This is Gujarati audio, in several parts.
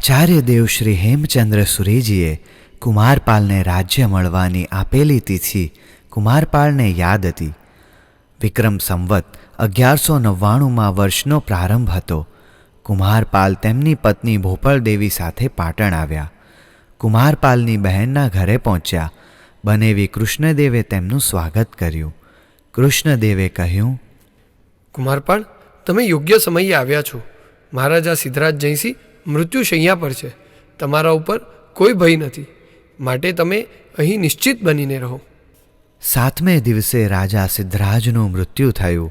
આચાર્ય દેવ શ્રી હેમચંદ્ર સુરીજીએ કુમારપાલને રાજ્ય મળવાની આપેલી તિથિ કુમારપાલને યાદ હતી. વિક્રમ સંવત 1199 વર્ષનો પ્રારંભ હતો. કુમારપાલ તેમની પત્ની ભોપળદેવી સાથે પાટણ આવ્યા. કુમારપાલની બહેનના ઘરે પહોંચ્યા. બનેવી કૃષ્ણદેવે તેમનું સ્વાગત કર્યું. કૃષ્ણદેવે કહ્યું, કુમારપાળ, તમે યોગ્ય સમયે આવ્યા છો. મહારાજા સિદ્ધરાજ જયસિંહ મૃત્યુશૈયા પર છે. તમારા ઉપર કોઈ ભય નથી, માટે તમે અહીં નિશ્ચિત બનીને રહો. 7મે દિવસે રાજા સિદ્ધરાજનું મૃત્યુ થયું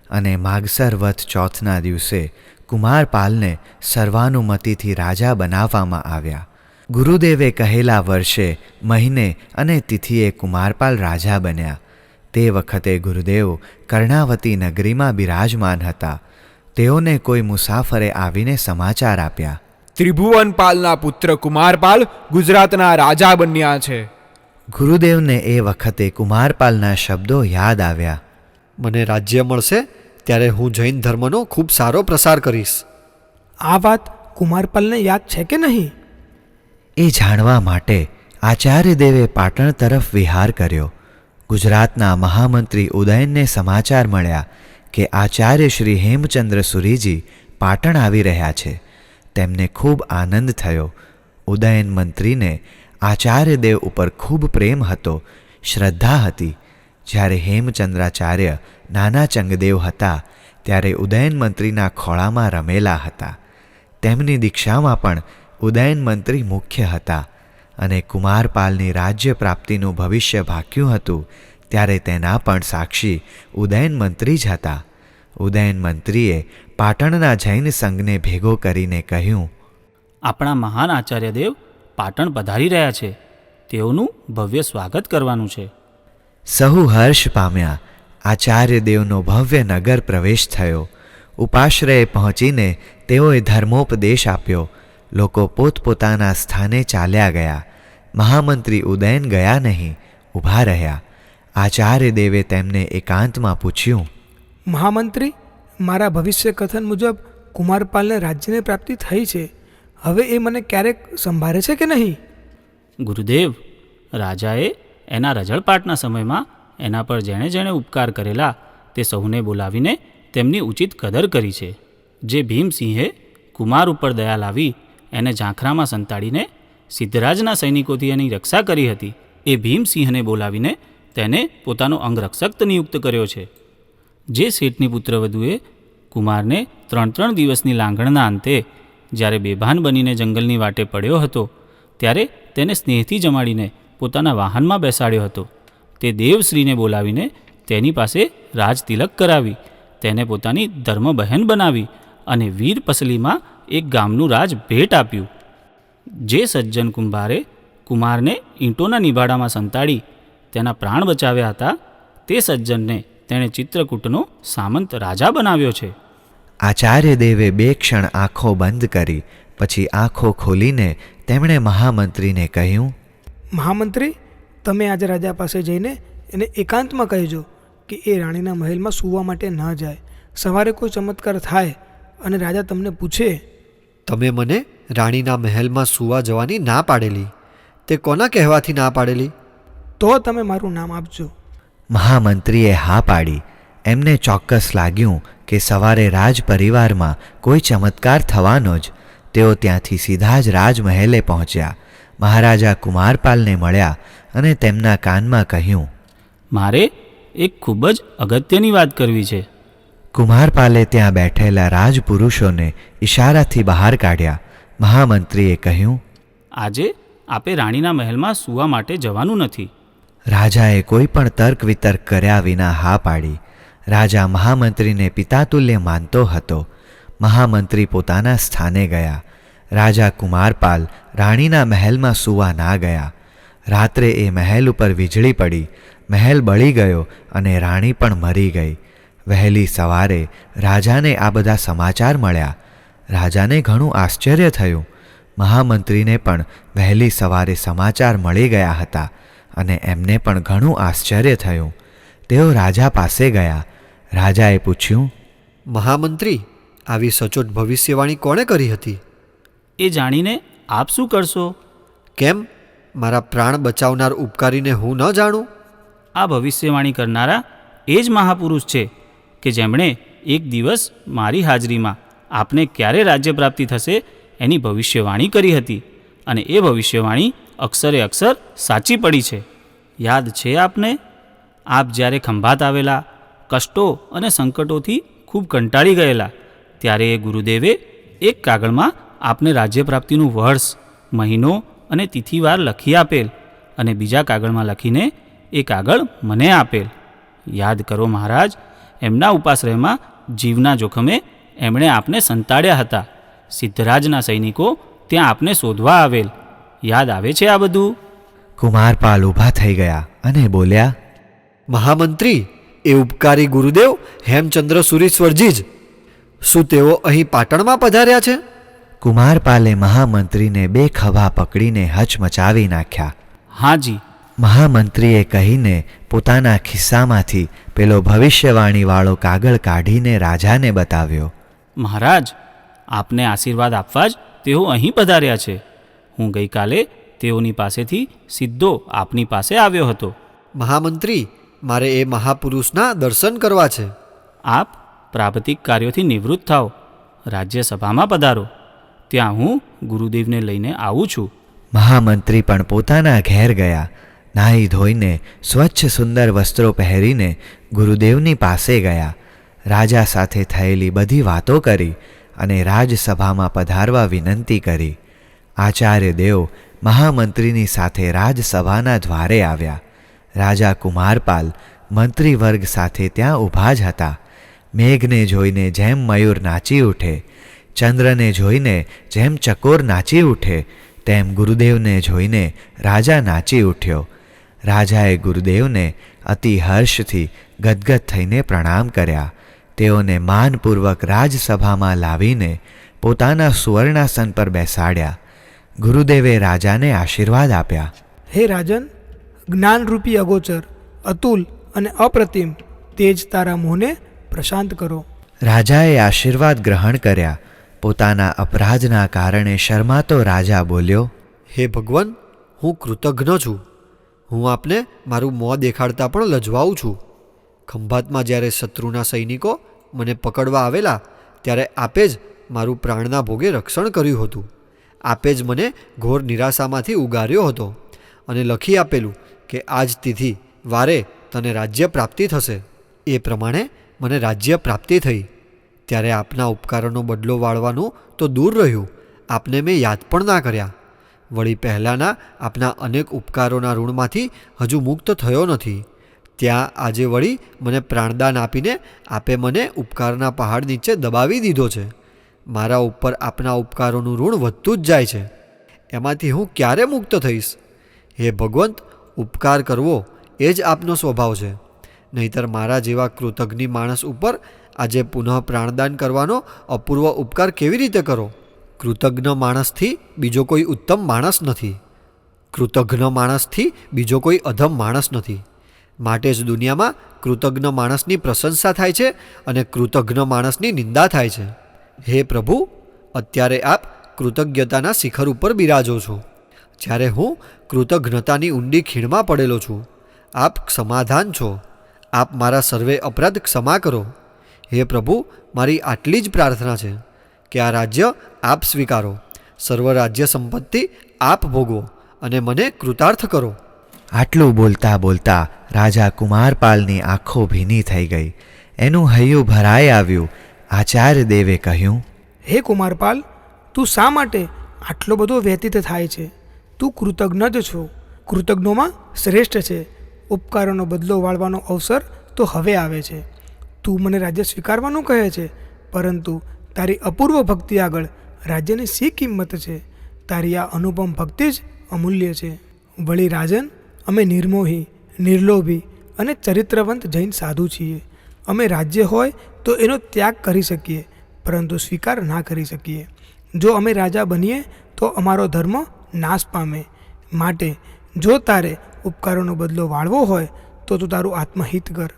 અને માગસર વધ ચોથના દિવસે કુમારપાલને સર્વાનુમતિથી રાજા બનાવવામાં આવ્યા. ગુરુદેવે કહેલા વર્ષે, મહિને અને તિથિએ કુમારપાલ રાજા બન્યા. તે વખતે ગુરુદેવ કર્ણાવતી નગરીમાં બિરાજમાન હતા. તેઓને કોઈ મુસાફરે આવીને સમાચાર આપ્યા, ત્રિભુવનપાલના પુત્ર કુમારપાલ ગુજરાતના રાજા બન્યા છે. ગુરુદેવને એ વખતે કુમારપાલના શબ્દો યાદ આવ્યા. મને રાજ્ય મળશે ત્યારે હું જૈન ધર્મનો ખૂબ સારો પ્રસાર કરીશ. આ વાત કુમારપાલને યાદ છે કે નહીં? એ જાણવા માટે આચાર્યદેવે પાટણ તરફ વિહાર કર્યો. ગુજરાતના મહામંત્રી ઉદયનને સમાચાર મળ્યા કે આચાર્ય શ્રી હેમચંદ્ર સુરીજી પાટણ આવી રહ્યા છે. તેમને ખૂબ આનંદ થયો. ઉદયન મંત્રીને આચાર્યદેવ ઉપર ખૂબ પ્રેમ હતો, શ્રદ્ધા હતી. જ્યારે હેમચંદ્રાચાર્ય નાના ચંગદેવ હતા ત્યારે ઉદયન મંત્રીના ખોળામાં રમેલા હતા. તેમની દીક્ષામાં પણ ઉદયન મંત્રી મુખ્ય હતા અને કુમારપાલની રાજ્ય પ્રાપ્તિનું ભવિષ્ય ભાક્યું હતું ત્યારે તેના પણ સાક્ષી ઉદયન મંત્રી જ હતા. ઉદયન મંત્રીએ પાટણના જૈન સંઘને ભેગો કરીને કહ્યું, આપણા મહાન આચાર્યદેવ પાટણ પધારી રહ્યા છે. તેઓનું ભવ્ય સ્વાગત કરવાનું છે. સહુ હર્ષ પામ્યા. આચાર્યદેવનો ભવ્ય નગર પ્રવેશ થયો. ઉપાશ્રયે પહોંચીને તેઓએ ધર્મોપદેશ આપ્યો. લોકો પોતપોતાના સ્થાને ચાલ્યા ગયા. મહામંત્રી ઉદયન ગયા નહીં, ઊભા રહ્યા. આચાર્યદેવે તેમને એકાંતમાં પૂછ્યું, મહામંત્રી, મારા ભવિષ્ય કથન મુજબ કુમારપાલને રાજ્યની પ્રાપ્તિ થઈ છે. હવે એ મને ક્યારેક સંભાળે છે કે નહીં? ગુરુદેવ, રાજાએ એના રજળપાટના સમયમાં એના પર જેણે જેણે ઉપકાર કરેલા તે સૌને બોલાવીને તેમની ઉચિત કદર કરી છે. જે ભીમસિંહે કુમાર ઉપર દયા લાવી એને ઝાંખરામાં સંતાડીને સિદ્ધરાજના સૈનિકોથી એની રક્ષા કરી હતી, એ ભીમસિંહને બોલાવીને તેને પોતાનો અંગરક્ષક નિયુક્ત કર્યો છે. જે શેઠની પુત્રવધુએ કુમારને 3 દિવસની લાંઘણના અંતે જ્યારે બેભાન બનીને જંગલની વાટે પડ્યો હતો ત્યારે તેને સ્નેહથી જમાડીને પોતાના વાહનમાં બેસાડ્યો હતો, તે દેવશ્રીને બોલાવીને તેની પાસે રાજતિલક કરાવી તેને પોતાની ધર્મબહેન બનાવી અને વીર પસલીમાં એક ગામનું રાજ ભેટ આપ્યું. જે સજ્જન કુંભારે કુમારને ઈંટોના નિભાડામાં સંતાડી તેના પ્રાણ બચાવ્યા હતા તે સજ્જનને તેણે ચિત્રકૂટનો સામંત રાજા બનાવ્યો છે. આચાર્યદેવે 2 ક્ષણ આંખો બંધ કરી પછી આંખો ખોલીને તેમણે મહામંત્રીને કહ્યું, મહામંત્રી, તમે આજે રાજા પાસે જઈને એને એકાંતમાં કહેજો કે એ રાણીના મહેલમાં સૂવા માટે ન જાય. સવારે કોઈ ચમત્કાર થાય અને રાજા તમને પૂછે, તમે મને રાણીના મહેલમાં સૂવા જવાની ના પાડેલી, તે કોના કહેવાથી ના પાડેલી? તો તમે મારું નામ આપજો. મહામંત્રીએ હા પાડી. એમને ચોક્કસ લાગ્યું કે સવારે રાજ પરિવારમાં કોઈ ચમત્કાર થવાનો જ. તેઓ ત્યાંથી સીધા જ રાજમહેલે પહોંચ્યા. મહારાજા કુમારપાલને મળ્યા અને તેમના કાનમાં કહ્યું, મારે એક ખૂબ જ અગત્યની વાત કરવી છે. કુમારપાલે ત્યાં બેઠેલા રાજપુરુષોને ઇશારાથી બહાર કાઢ્યા. મહામંત્રીએ કહ્યું, આજે આપે રાણીના મહેલમાં સૂવા માટે જવાનું નથી. રાજાએ કોઈ પણ તર્ક વિતર્ક કર્યા વિના હા પાડી. રાજા મહામંત્રીને પિતાતુલ્ય માનતો હતો. મહામંત્રી પોતાના સ્થાને ગયા. રાજા કુમારપાલ રાણીના મહેલમાં સૂવા ના ગયા. રાત્રે એ મહેલ ઉપર વીજળી પડી. મહેલ બળી ગયો અને રાણી પણ મરી ગઈ. વહેલી સવારે રાજાને આ બધા સમાચાર મળ્યા. રાજાને ઘણું આશ્ચર્ય થયું. મહામંત્રીને પણ વહેલી સવારે સમાચાર મળી ગયા હતા અને એમને પણ ઘણું આશ્ચર્ય થયું. તેઓ રાજા પાસે ગયા. રાજાએ પૂછ્યું, મહામંત્રી, આવી સચોટ ભવિષ્યવાણી કોણે કરી હતી? એ જાણીને આપ શું કરશો? કેમ? મારા પ્રાણ બચાવનાર ઉપકારીને હું ન જાણું? આ ભવિષ્યવાણી કરનારા એ જ મહાપુરુષ છે કે જેમણે એક દિવસ મારી હાજરીમાં આપને ક્યારે રાજ્ય પ્રાપ્તિ થશે એની ભવિષ્યવાણી કરી હતી, અને એ ભવિષ્યવાણી અક્ષરે અક્ષર સાચી પડી છે. યાદ છે આપને? આપ જ્યારે ખંભાત આવેલા, કષ્ટો અને સંકટોથી ખૂબ કંટાળી ગયેલા, ત્યારે એ ગુરુદેવે એક કાગળમાં આપને રાજ્ય પ્રાપ્તિનું વર્ષ, મહિનો અને તિથિવાર લખી આપેલ, અને બીજા કાગળમાં લખીને એ કાગળ મને આપેલ. યાદ કરો મહારાજ, એમના ઉપાશ્રયમાં જીવના જોખમે એમણે આપને સંતાડ્યા હતા. સિદ્ધરાજના સૈનિકો ત્યાં આપને શોધવા આવેલ. યાદ આવે છે આ બધું? કુમારપાલ ઊભા થઈ ગયા અને બોલ્યા, મહામંત્રી, એ ઉપકારી ગુરુદેવ હેમચંદ્ર સુરીશ્વરજી જ. શું તેઓ અહીં પાટણમાં પધાર્યા છે? કુમારપાલે મહામંત્રીને બે ખભા પકડીને હચમચાવી નાખ્યા. હાજી. મહામંત્રીએ કહીને પોતાના ખિસ્સામાંથી પેલો ભવિષ્યવાણીવાળો કાગળ કાઢીને રાજાને બતાવ્યો. મહારાજ, આપને આશીર્વાદ આપવા જ તેઓ અહીં પધાર્યા છે. હું ગઈકાલે તેઓની પાસેથી સીધો આપની પાસે આવ્યો હતો. મહામંત્રી, મારે એ મહાપુરુષના દર્શન કરવા છે. આપ પ્રાપતિક કાર્યોથી નિવૃત્ત થાઓ, રાજ્યસભામાં પધારો. ત્યાં હું ગુરુદેવને લઈને આવું છું. મહામંત્રી પણ પોતાના ઘેર ગયા. નાહી ધોઈને સ્વચ્છ સુંદર વસ્ત્રો પહેરીને ગુરુદેવની પાસે ગયા. રાજા સાથે થયેલી બધી વાતો કરી અને રાજસભામાં પધારવા વિનંતી કરી. આચાર્ય દેવ મહામંત્રીની સાથે રાજસભાના દ્વારે આવ્યા. રાજા કુમારપાલ મંત્રીવર્ગ સાથે ત્યાં ઊભા જ હતા. મેઘને જોઈને જેમ મયુર નાચી ઉઠે, ચંદ્રને જોઈને જેમ ચકોર નાચી ઉઠે, તેમ ગુરુદેવને જોઈને રાજા નાચી ઉઠ્યો. રાજાએ ગુરુદેવને અતિ હર્ષથી ગદગદ થઈને પ્રણામ કર્યા. તેઓને માનપૂર્વક રાજસભામાં લાવીને પોતાના સુવર્ણાસન પર બેસાડ્યા. ગુરુદેવે રાજાને આશીર્વાદ આપ્યા. હે રાજન, જ્ઞાનરૂપી અગોચર, અતુલ અને અપ્રતિમ તેજ તારા મોહને પ્રશાંત કરો. રાજાએ આશીર્વાદ ગ્રહણ કર્યા. પોતાના અપરાધના કારણે શરમાતો રાજા બોલ્યો, હે ભગવાન, હું કૃતજ્ઞ છું. હું આપને મારું મોં દેખાડતા પણ લજવાઉં છું. ખંભાતમાં જ્યારે શત્રુના સૈનિકો મને પકડવા આવેલા, ત્યારે આપે જ મારું પ્રાણના ભોગે રક્ષણ કર્યું હતું. આપે જ મને ઘોર નિરાશામાંથી ઉગાર્યો હતો અને લખી આપેલું કે આજ તિથિ વારે તને રાજ્ય પ્રાપ્તિ થશે. એ પ્રમાણે મને રાજ્ય પ્રાપ્તિ થઈ. ત્યારે આપના ઉપકારોનો બદલો વાળવાનું તો દૂર રહ્યું, આપને મેં યાદ પણ ના કર્યા. વળી પહેલાંના આપના અનેક ઉપકારોના ઋણમાંથી હજુ મુક્ત થયો નથી. ત્યાં આજે વળી મને પ્રાણદાન આપીને આપે મને ઉપકારના પહાડ નીચે દબાવી દીધો છે. મારા ઉપર આપના ઉપકારોનું ઋણ વધતું જ જાય છે. એમાંથી હું ક્યારે મુક્ત થઈશ? હે ભગવંત, ઉપકાર કરવો એ જ આપનો સ્વભાવ છે. નહીંતર મારા જેવા કૃતજ્ઞ માણસ ઉપર આજે પુનઃ પ્રાણદાન કરવાનો અપૂર્વ ઉપકાર કેવી રીતે કરો? કૃતજ્ઞ માણસથી બીજો કોઈ ઉત્તમ માણસ નથી. કૃતજ્ઞ માણસથી બીજો કોઈ અધમ માણસ નથી. માટે જ દુનિયામાં કૃતજ્ઞ માણસની પ્રશંસા થાય છે અને કૃતજ્ઞ માણસની નિંદા થાય છે. હે પ્રભુ, અત્યારે આપ કૃતજ્ઞતાના શિખર ઉપર બિરાજો છો, જ્યારે હું કૃતજ્ઞતાની ઊંડી ખીણમાં પડેલો છું. આપ ક્ષમાધાન છો. આપ મારા સર્વે અપરાધ ક્ષમા કરો. હે પ્રભુ, મારી આટલી જ પ્રાર્થના છે કે આ રાજ્ય આપ સ્વીકારો, સર્વ રાજ્ય સંપત્તિ આપ ભોગવો અને મને કૃતાર્થ કરો. આટલું બોલતા બોલતા રાજા કુમારપાલની આંખો ભીની થઈ ગઈ. એનું હૈયું ભરાઈ આવ્યું. આચાર્ય દેવે કહ્યું, હે કુમારપાલ, તું શા માટે આટલો બધો વ્યતીત થાય છે? તું કૃતજ્ઞ જ છો. કૃતજ્ઞોમાં શ્રેષ્ઠ છે. ઉપકારોનો બદલો વાળવાનો અવસર તો હવે આવે છે. તું મને રાજ્ય સ્વીકારવાનું કહે છે, પરંતુ તારી અપૂર્વ ભક્તિ આગળ રાજ્યની શી કિંમત છે? તારી આ અનુપમ ભક્તિ જ અમૂલ્ય છે. વળી રાજન, અમે નિર્મોહી, નિર્લોભી અને ચરિત્રવંત જૈન સાધુ છીએ. અમે રાજ્ય હોય તો એનો ત્યાગ કરી શકીએ, પરંતુ સ્વીકાર ના કરી શકીએ. જો અમે રાજા બનીએ તો અમારો ધર્મ નાશ પામે. માટે જો તારે ઉપકારોનો બદલો વાળવો હોય તો તું તારું આત્મહિત કર.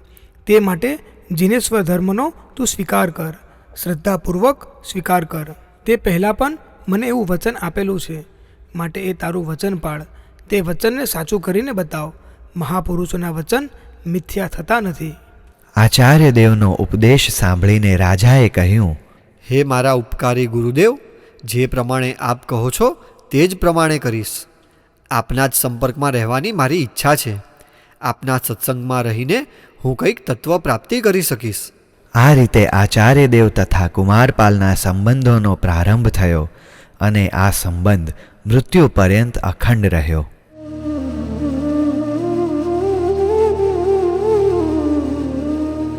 તે માટે જિનેશ્વર ધર્મનો તું સ્વીકાર કર, શ્રદ્ધાપૂર્વક સ્વીકાર કર. તે પહેલાં પણ મને એવું વચન આપેલું છે, માટે એ તારું વચન પાળ. તે વચનને સાચું કરીને બતાવ. મહાપુરુષોના વચન મિથ્યા થતા નથી. આચાર્ય દેવનો ઉપદેશ સાંભળીને રાજાએ કહ્યું, હે મારા ઉપકારી ગુરુદેવ, જે પ્રમાણે આપ કહો છો તે જ પ્રમાણે કરીશ. આપના જ સંપર્કમાં રહેવાની મારી ઈચ્છા છે. આપના સત્સંગમાં રહીને હું કંઈક તત્વ પ્રાપ્તિ કરી શકીશ. આ રીતે આચાર્ય દેવ તથા કુમારપાલના સંબંધોનો પ્રારંભ થયો અને આ સંબંધ મૃત્યુ પર્યંત અખંડ રહ્યો.